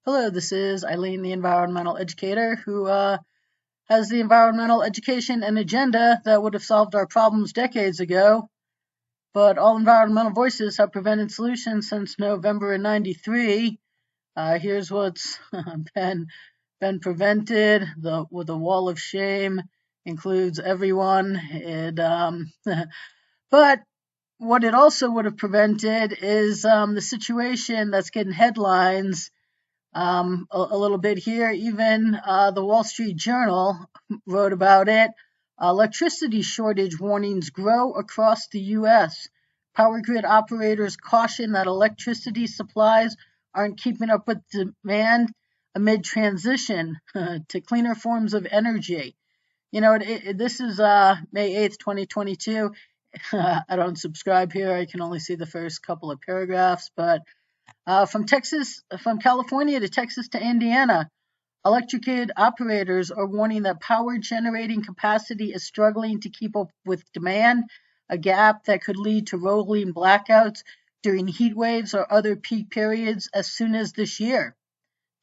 Hello, this is Eileen, the environmental educator, who has the environmental education and agenda that would have solved our problems decades ago. But all environmental voices have prevented solutions since November of '93. Here's what's been prevented. With the wall of shame includes everyone. But what it also would have prevented is the situation that's getting headlines a little bit here. Even the Wall Street Journal wrote about it. Electricity shortage warnings grow across the U.S. Power grid operators caution that electricity supplies aren't keeping up with demand amid transition to cleaner forms of energy. This is May 8th, 2022. I don't subscribe here. I can only see the first couple of paragraphs, but from California to Texas to Indiana, electric grid operators are warning that power generating capacity is struggling to keep up with demand, a gap that could lead to rolling blackouts during heat waves or other peak periods as soon as this year.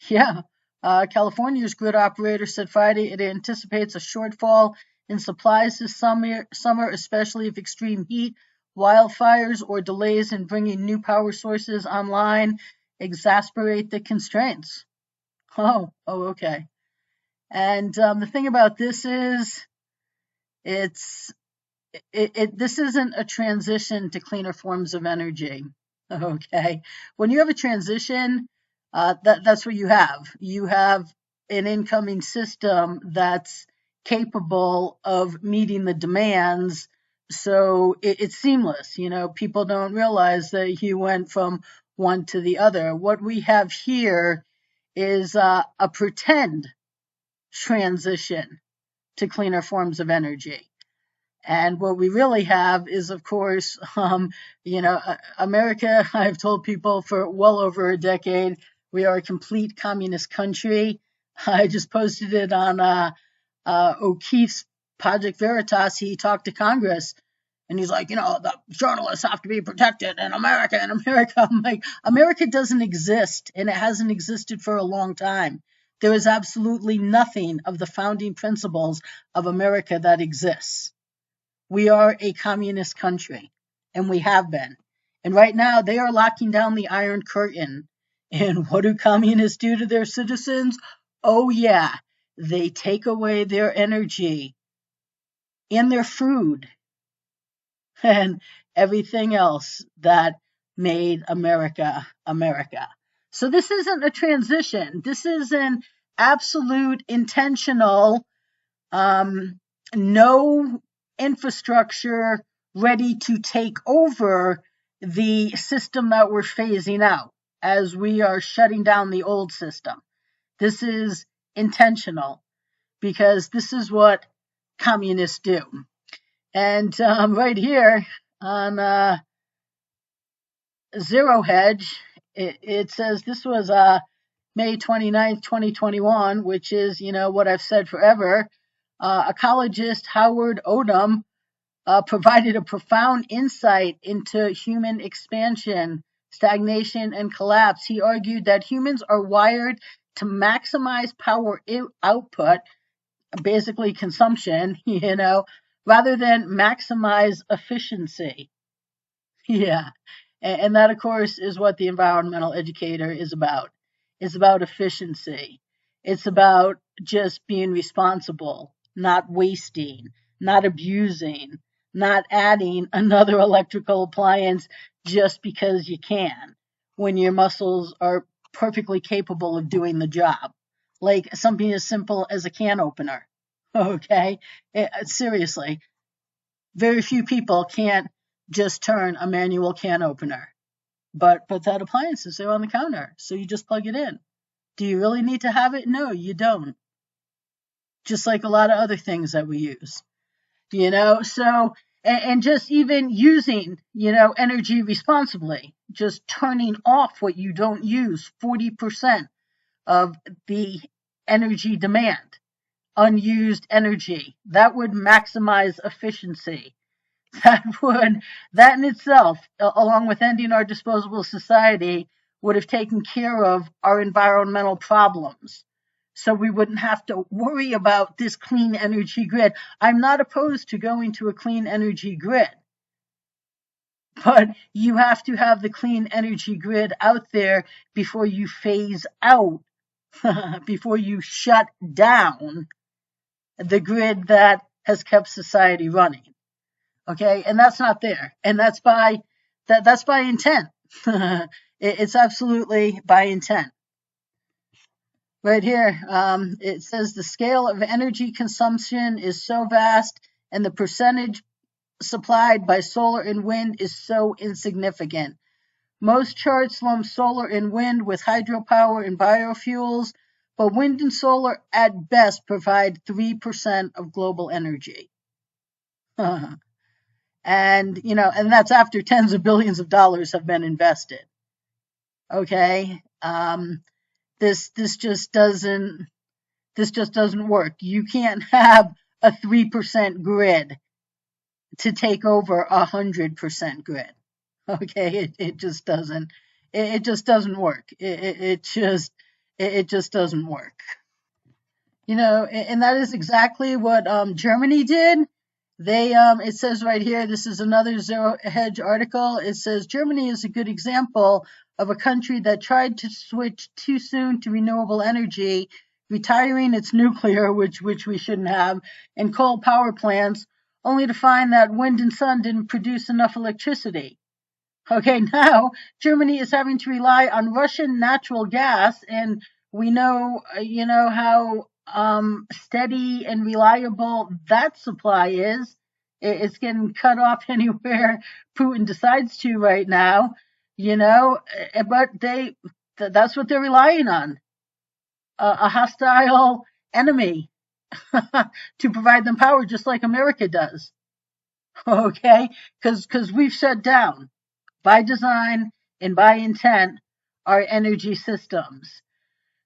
Yeah, California's grid operator said Friday it anticipates a shortfall in supplies this summer, especially if extreme heat, wildfires, or delays in bringing new power sources online exacerbate the constraints. Okay. And the thing about this is, it's this isn't a transition to cleaner forms of energy. Okay, when you have a transition, that's what you have. You have an incoming system that's capable of meeting the demands, so it's seamless. People don't realize that you went from one to the other. What we have here is a pretend transition to cleaner forms of energy. And what we really have is, of course, America. I've told people for well over a decade, we are a complete communist country. I just posted it on O'Keefe's Project Veritas. He talked to Congress and he's like, the journalists have to be protected in America. In America, I'm like, America doesn't exist, and it hasn't existed for a long time. There is absolutely nothing of the founding principles of America that exists. We are a communist country, and we have been. And right now, they are locking down the Iron Curtain. And what do communists do to their citizens? Oh, yeah, they take away their energy and their food and everything else that made America America. So this isn't a transition. This is an absolute intentional, no infrastructure ready to take over the system that we're phasing out as we are shutting down the old system. This is intentional because this is what communists do. And right here on Zero Hedge, it says this was May 29th, 2021, which is, what I've said forever. Ecologist Howard Odum provided a profound insight into human expansion, stagnation, and collapse. He argued that humans are wired to maximize power output, basically consumption, rather than maximize efficiency. Yeah. And that, of course, is what the environmental educator is about. It's about efficiency. It's about just being responsible, not wasting, not abusing, not adding another electrical appliance just because you can, when your muscles are perfectly capable of doing the job. Like something as simple as a can opener. Okay? Seriously, very few people can't just turn a manual can opener. But that appliance is there on the counter, so you just plug it in. Do you really need to have it? No, you don't. Just like a lot of other things that we use. So, and just even using, energy responsibly, just turning off what you don't use, 40% of the energy demand, unused energy, that would maximize efficiency. That in itself, along with ending our disposable society, would have taken care of our environmental problems. So we wouldn't have to worry about this clean energy grid. I'm not opposed to going to a clean energy grid, but you have to have the clean energy grid out there before you phase out, before you shut down the grid that has kept society running. Okay, and that's not there, and that's by intent. It's absolutely by intent. Right here, it says the scale of energy consumption is so vast, and the percentage supplied by solar and wind is so insignificant. Most charts lump solar and wind with hydropower and biofuels, but wind and solar at best provide 3% of global energy. And that's after tens of billions of dollars have been invested. Okay, this just doesn't work. You can't have a 3% grid to take over 100% grid. Okay, it just doesn't. It just doesn't work. It just doesn't work. And that is exactly what Germany did. It says right here, this is another Zero Hedge article. It says Germany is a good example of a country that tried to switch too soon to renewable energy, retiring its nuclear, which we shouldn't have, and coal power plants, only to find that wind and sun didn't produce enough electricity. Okay, now Germany is having to rely on Russian natural gas, and we know, how steady and reliable that supply is. It's getting cut off anywhere Putin decides to right now, but that's what they're relying on, a hostile enemy to provide them power, just like America does. Okay, because we've shut down by design and by intent our energy systems.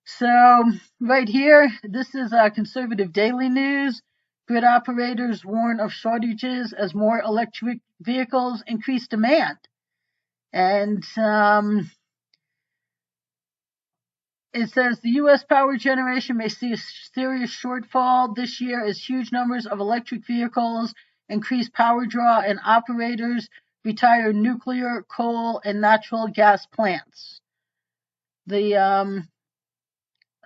So right here, this is Conservative Daily News. Grid operators warn of shortages as more electric vehicles increase demand. And it says the U.S. power generation may see a serious shortfall this year as huge numbers of electric vehicles increase power draw and operators retire nuclear, coal, and natural gas plants. The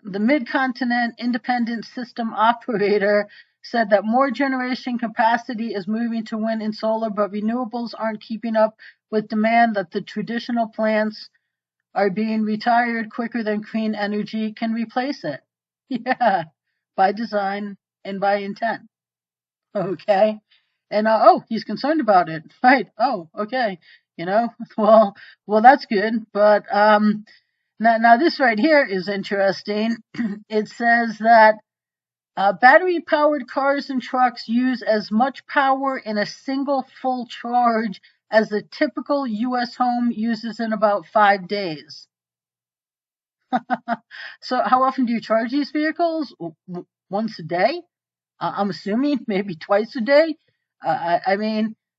Mid-Continent Independent System Operator said that more generation capacity is moving to wind and solar, but renewables aren't keeping up with demand, that the traditional plants are being retired quicker than clean energy can replace it. Yeah, by design and by intent. Okay. And he's concerned about it. Right. Oh, okay. Well, that's good. But now this right here is interesting. It says that battery-powered cars and trucks use as much power in a single full charge as a typical U.S. home uses in about 5 days. So how often do you charge these vehicles? Once a day? I'm assuming maybe twice a day.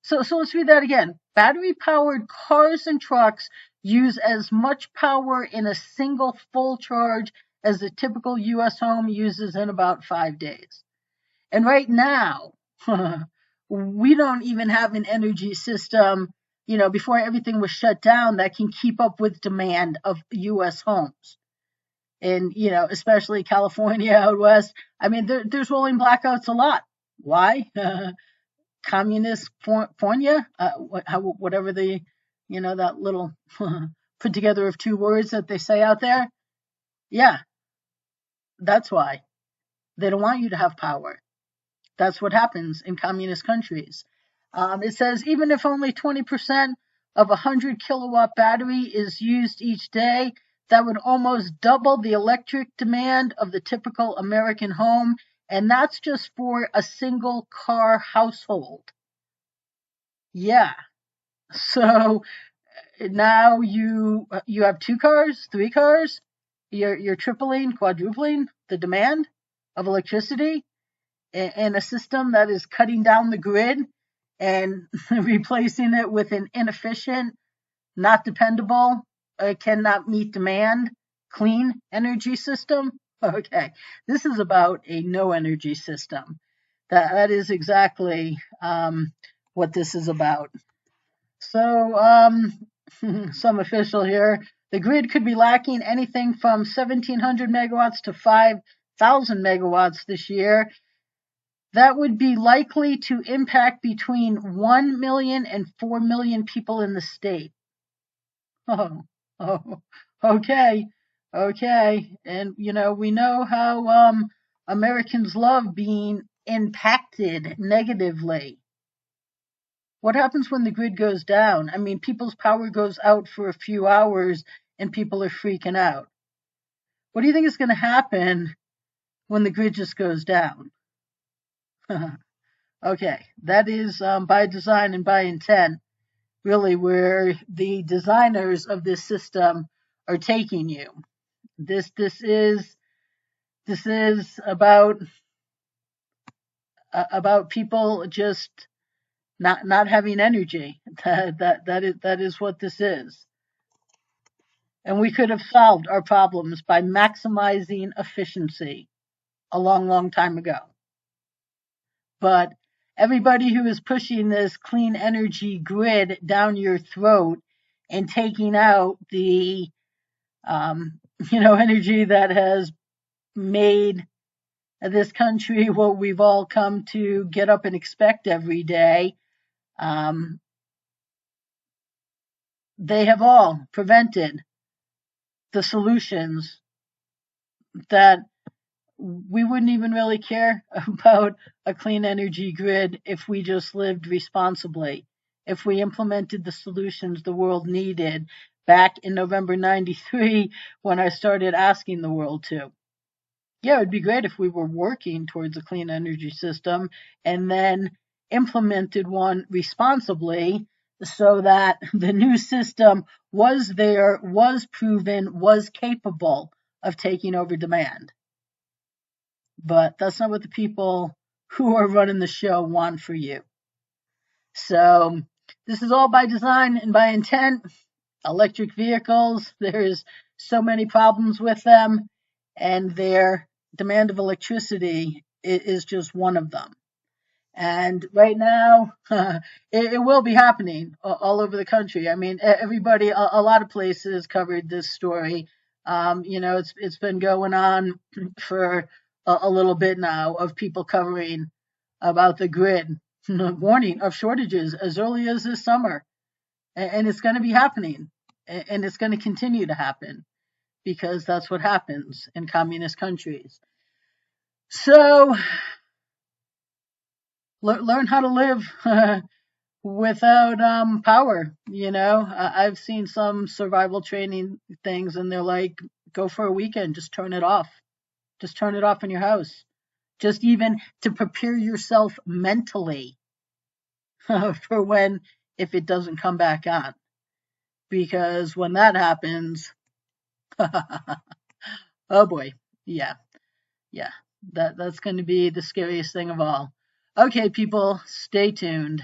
So let's read that again. Battery-powered cars and trucks use as much power in a single full charge as a typical U.S. home uses in about 5 days. And right now, we don't even have an energy system, before everything was shut down, that can keep up with demand of U.S. homes. And, especially California out west. There's rolling blackouts a lot. Why? Communist California, whatever that little put together of two words that they say out there. Yeah, that's why. They don't want you to have power. That's what happens in communist countries. It says even if only 20% of a 100 kilowatt battery is used each day, that would almost double the electric demand of the typical American home, and that's just for a single car household. Yeah. So now you have 2 cars, 3 cars, you're tripling, quadrupling the demand of electricity in a system that is cutting down the grid and replacing it with an inefficient, not dependable cannot meet demand, clean energy system. Okay, this is about a no energy system. That is exactly what this is about. So, some official here. The grid could be lacking anything from 1,700 megawatts to 5,000 megawatts this year. That would be likely to impact between 1 million and 4 million people in the state. Oh, oh, okay, okay. And, we know how Americans love being impacted negatively. What happens when the grid goes down? I mean, people's power goes out for a few hours and people are freaking out. What do you think is going to happen when the grid just goes down? Okay, that is by design and by intent, really where the designers of this system are taking you. This is about people just not having energy. That is what this is. And we could have solved our problems by maximizing efficiency a long time ago. But everybody who is pushing this clean energy grid down your throat and taking out the energy that has made this country what we've all come to get up and expect every day, they have all prevented the solutions that we wouldn't even really care about a clean energy grid if we just lived responsibly, if we implemented the solutions the world needed back in November 93 when I started asking the world to. Yeah, it'd be great if we were working towards a clean energy system and then implemented one responsibly so that the new system was there, was proven, was capable of taking over demand. But that's not what the people who are running the show want for you. So this is all by design and by intent. Electric vehicles, there's so many problems with them, and their demand of electricity is just one of them. And right now, it will be happening all over the country. I mean, everybody, a lot of places covered this story. It's been going on for a little bit now of people covering about the grid, warning of shortages as early as this summer. And it's going to be happening, and it's going to continue to happen because that's what happens in communist countries. So learn how to live without power. I've seen some survival training things, and they're like, go for a weekend, just turn it off. Just turn it off in your house. Just even to prepare yourself mentally for when, if it doesn't come back on. Because when that happens, oh boy, yeah, that's going to be the scariest thing of all. Okay, people, stay tuned.